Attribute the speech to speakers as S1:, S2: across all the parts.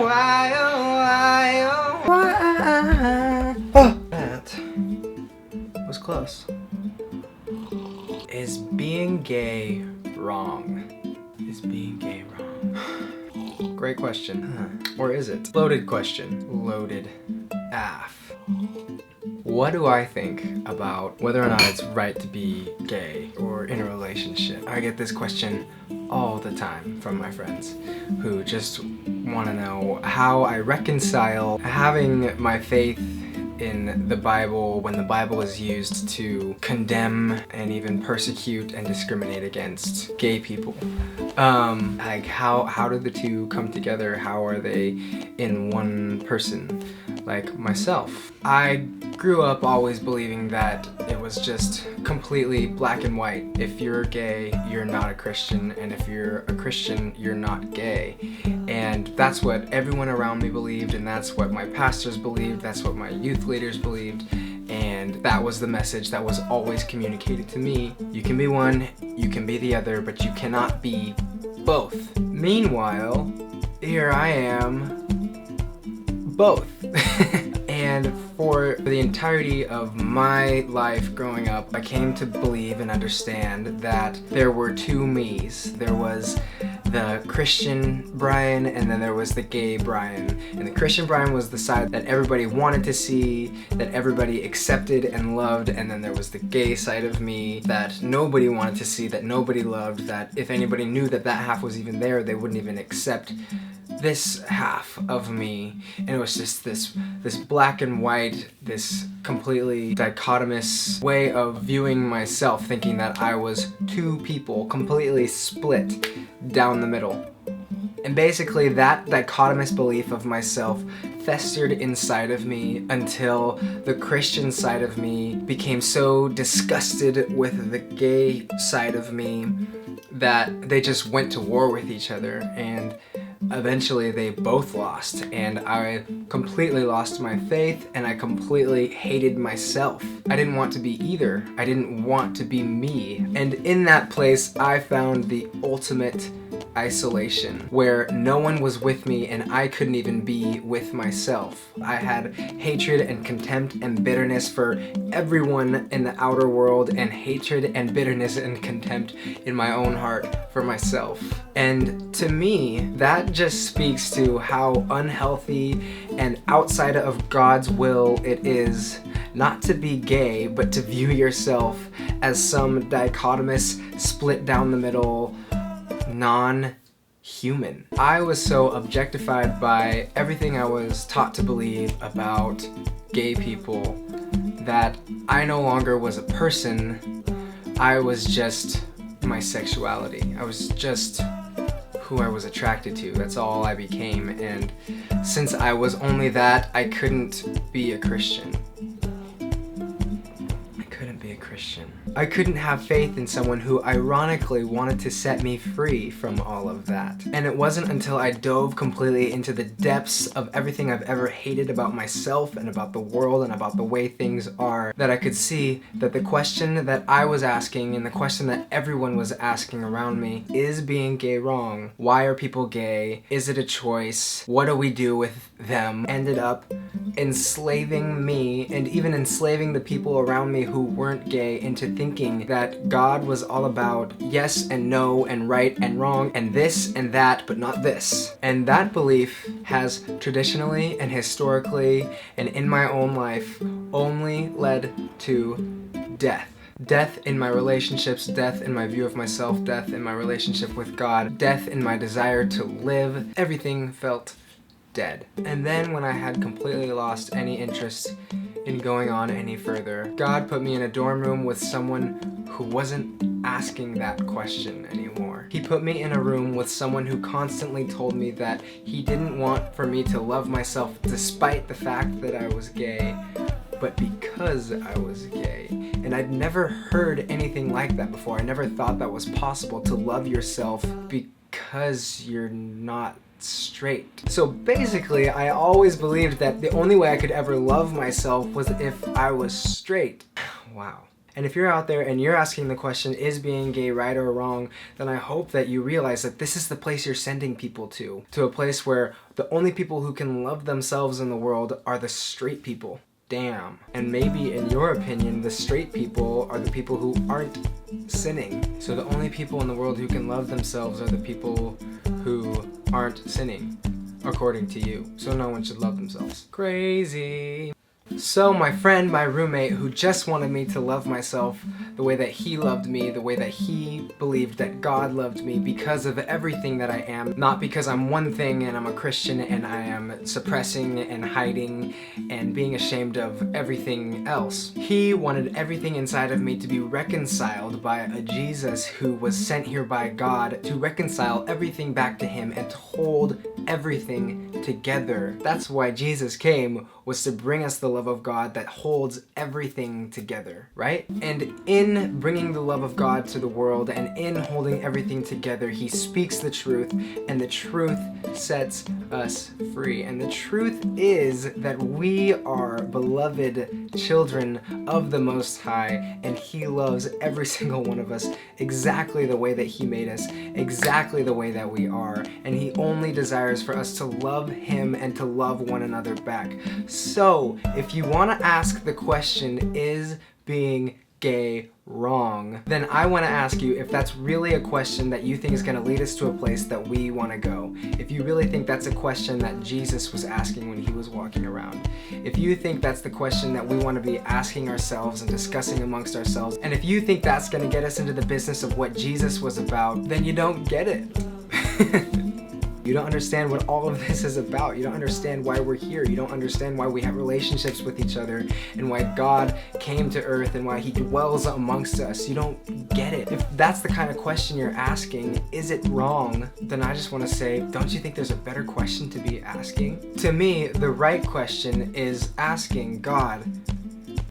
S1: why, oh, why, oh. That was close. Is being gay wrong? Is being gay wrong? Great question. Or is it? Loaded question. Loaded AF. What do I think about whether or not it's right to be gay or in a relationship? I get this question all the time from my friends who just want to know how I reconcile having my faith in the Bible when the Bible is used to condemn and even persecute and discriminate against gay people. Like how do the two come together? How are they in one person? Like myself. I grew up always believing that it was just completely black and white. If you're gay, you're not a Christian, and if you're a Christian, you're not gay. And that's what everyone around me believed, and that's what my pastors believed, that's what my youth leaders believed, and that was the message that was always communicated to me. You can be one, you can be the other, but you cannot be both. Meanwhile, here I am, both. And for the entirety of my life growing up, I came to believe and understand that there were two me's. There was the Christian Brian, and then there was the gay Brian. And the Christian Brian was the side that everybody wanted to see, that everybody accepted and loved, and then there was the gay side of me that nobody wanted to see, that nobody loved, that if anybody knew that that half was even there, they wouldn't even accept this half of me. And it was just this black and white, this completely dichotomous way of viewing myself, thinking that I was two people completely split down the middle. And basically that dichotomous belief of myself festered inside of me until the Christian side of me became so disgusted with the gay side of me that they just went to war with each other, and eventually they both lost, and I completely lost my faith, and I completely hated myself. I didn't want to be either. I didn't want to be me. And in that place, I found the ultimate isolation, where no one was with me and I couldn't even be with myself. I had hatred and contempt and bitterness for everyone in the outer world, and hatred and bitterness and contempt in my own heart for myself. And to me, that just speaks to how unhealthy and outside of God's will it is not to be gay, but to view yourself as some dichotomous, split down the middle, non-human. I was so objectified by everything I was taught to believe about gay people that I no longer was a person. I was just my sexuality. I was just who I was attracted to. That's all I became. And since I was only that, I couldn't be a Christian. I couldn't have faith in someone who ironically wanted to set me free from all of that. And it wasn't until I dove completely into the depths of everything I've ever hated about myself and about the world and about the way things are that I could see that the question that I was asking and the question that everyone was asking around me, is being gay wrong? Why are people gay? Is it a choice? What do we do with them? Ended up enslaving me, and even enslaving the people around me who weren't gay, into thinking that God was all about yes and no and right and wrong and this and that, but not this. And that belief has traditionally and historically and in my own life only led to death. Death in my relationships, death in my view of myself, death in my relationship with God, death in my desire to live. Everything felt dead. And then when I had completely lost any interest in going on any further, God put me in a dorm room with someone who wasn't asking that question anymore. He put me in a room with someone who constantly told me that he didn't want for me to love myself despite the fact that I was gay, but because I was gay. And I'd never heard anything like that before. I never thought that was possible, to love yourself because you're not straight. So basically, I always believed that the only way I could ever love myself was if I was straight. Wow. And if you're out there and you're asking the question, is being gay right or wrong, then I hope that you realize that this is the place you're sending people to a place where the only people who can love themselves in the world are the straight people. Damn. And maybe in your opinion, the straight people are the people who aren't sinning. So the only people in the world who can love themselves are the people who aren't sinning, according to you. So no one should love themselves. Crazy. So my friend, my roommate, who just wanted me to love myself the way that he loved me, the way that he believed that God loved me because of everything that I am, not because I'm one thing and I'm a Christian and I am suppressing and hiding and being ashamed of everything else. He wanted everything inside of me to be reconciled by a Jesus who was sent here by God to reconcile everything back to him and to hold everything together. That's why Jesus came, was to bring us the love of God that holds everything together, right? And in bringing the love of God to the world and in holding everything together, he speaks the truth, and the truth sets us free. And the truth is that we are beloved children of the Most High, and he loves every single one of us exactly the way that he made us, exactly the way that we are, and he only desires for us to love him and to love one another back. So, if you want to ask the question, is being gay wrong, then I want to ask you if that's really a question that you think is going to lead us to a place that we want to go. If you really think that's a question that Jesus was asking when he was walking around. If you think that's the question that we want to be asking ourselves and discussing amongst ourselves, and if you think that's going to get us into the business of what Jesus was about, then you don't get it. You don't understand what all of this is about. You don't understand why we're here. You don't understand why we have relationships with each other and why God came to earth and why he dwells amongst us. You don't get it. If that's the kind of question you're asking, is it wrong? Then I just want to say, don't you think there's a better question to be asking? To me, the right question is asking God,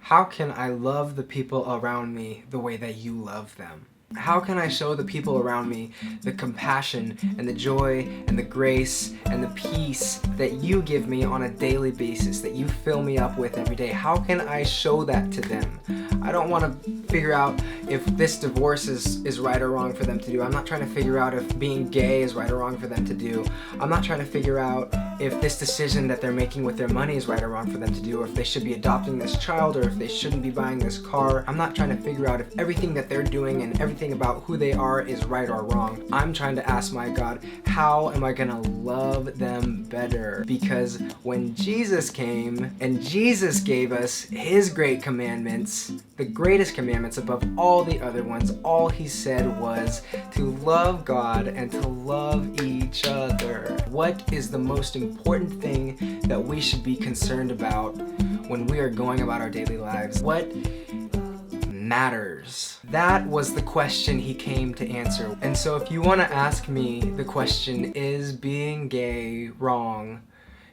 S1: how can I love the people around me the way that you love them? How can I show the people around me the compassion and the joy and the grace and the peace that you give me on a daily basis, that you fill me up with every day? How can I show that to them? I don't want to figure out if this divorce is right or wrong for them to do. I'm not trying to figure out if being gay is right or wrong for them to do. I'm not trying to figure out if this decision that they're making with their money is right or wrong for them to do, or if they should be adopting this child, or if they shouldn't be buying this car. I'm not trying to figure out if everything that they're doing and everything about who they are is right or wrong. I'm trying to ask my God, how am I gonna love them better? Because when Jesus came and Jesus gave us his great commandments, the greatest commandments above all the other ones, all he said was to love God and to love each other. What is the most important thing that we should be concerned about when we are going about our daily lives? What matters? That was the question he came to answer. And so if you want to ask me the question, is being gay wrong?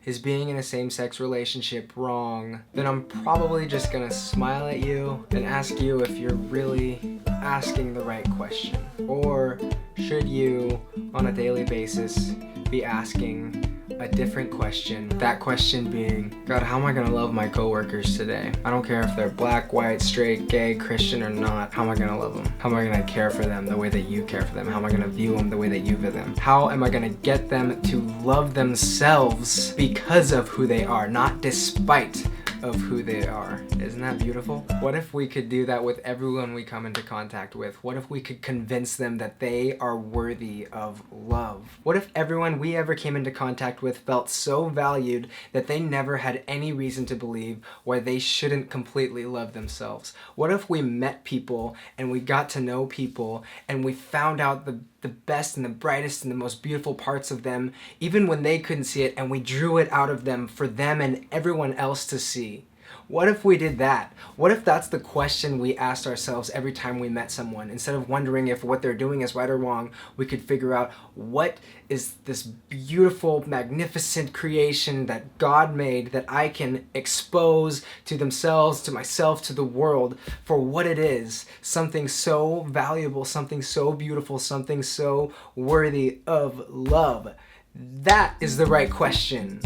S1: Is being in a same-sex relationship wrong? Then I'm probably just gonna smile at you and ask you if you're really asking the right question. Or should you, on a daily basis, be asking a different question? That question being, God, how am I gonna love my coworkers today? I don't care if they're black, white, straight, gay, Christian, or not. How am I gonna love them? How am I gonna care for them the way that you care for them? How am I gonna view them the way that you view them? How am I gonna get them to love themselves because of who they are, not despite of who they are? Isn't that beautiful? What if we could do that with everyone we come into contact with? What if we could convince them that they are worthy of love? What if everyone we ever came into contact with felt so valued that they never had any reason to believe why they shouldn't completely love themselves? What if we met people and we got to know people and we found out the best and the brightest and the most beautiful parts of them, even when they couldn't see it, and we drew it out of them for them and everyone else to see? What if we did that? What if that's the question we asked ourselves every time we met someone? Instead of wondering if what they're doing is right or wrong, we could figure out, what is this beautiful, magnificent creation that God made that I can expose to themselves, to myself, to the world for what it is? Something so valuable, something so beautiful, something so worthy of love. That is the right question.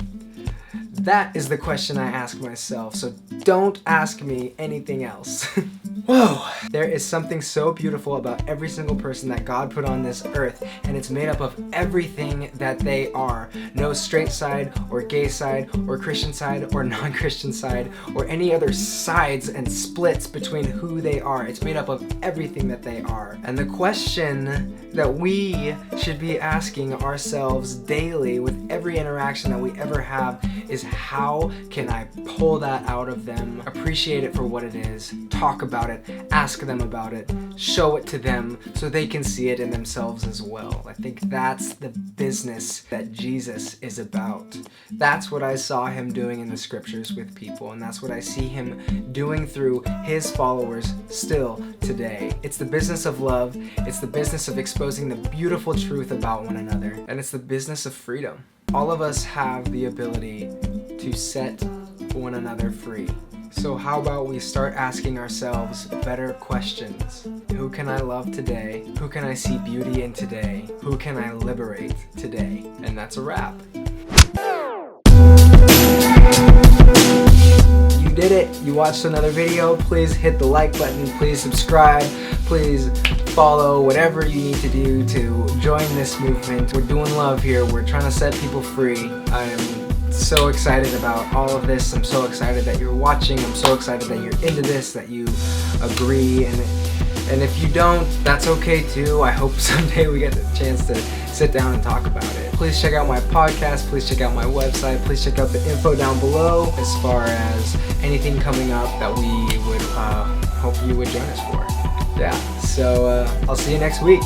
S1: That is the question I ask myself, so don't ask me anything else. Whoa! There is something so beautiful about every single person that God put on this earth, and it's made up of everything that they are. No straight side, or gay side, or Christian side, or non-Christian side, or any other sides and splits between who they are. It's made up of everything that they are. And the question that we should be asking ourselves daily with every interaction that we ever have is, how can I pull that out of them, appreciate it for what it is, talk about it, ask them about it, show it to them so they can see it in themselves as well. I think that's the business that Jesus is about. That's what I saw him doing in the scriptures with people, and that's what I see him doing through his followers still today. It's the business of love, it's the business of exposing the beautiful truth about one another, and it's the business of freedom. All of us have the ability to set one another free. So how about we start asking ourselves better questions? Who can I love today? Who can I see beauty in today? Who can I liberate today? And that's a wrap. You did it! You watched another video. Please hit the like button. Please subscribe. Please follow, whatever you need to do to join this movement. We're doing love here. We're trying to set people free. I am so excited about all of this. I'm so excited that you're watching. I'm so excited that you're into this, that you agree. And if you don't, that's okay too. I hope someday we get the chance to sit down and talk about it. Please check out my podcast. Please check out my website. Please check out the info down below as far as anything coming up that we would hope you would join us for. Yeah, so I'll see you next week.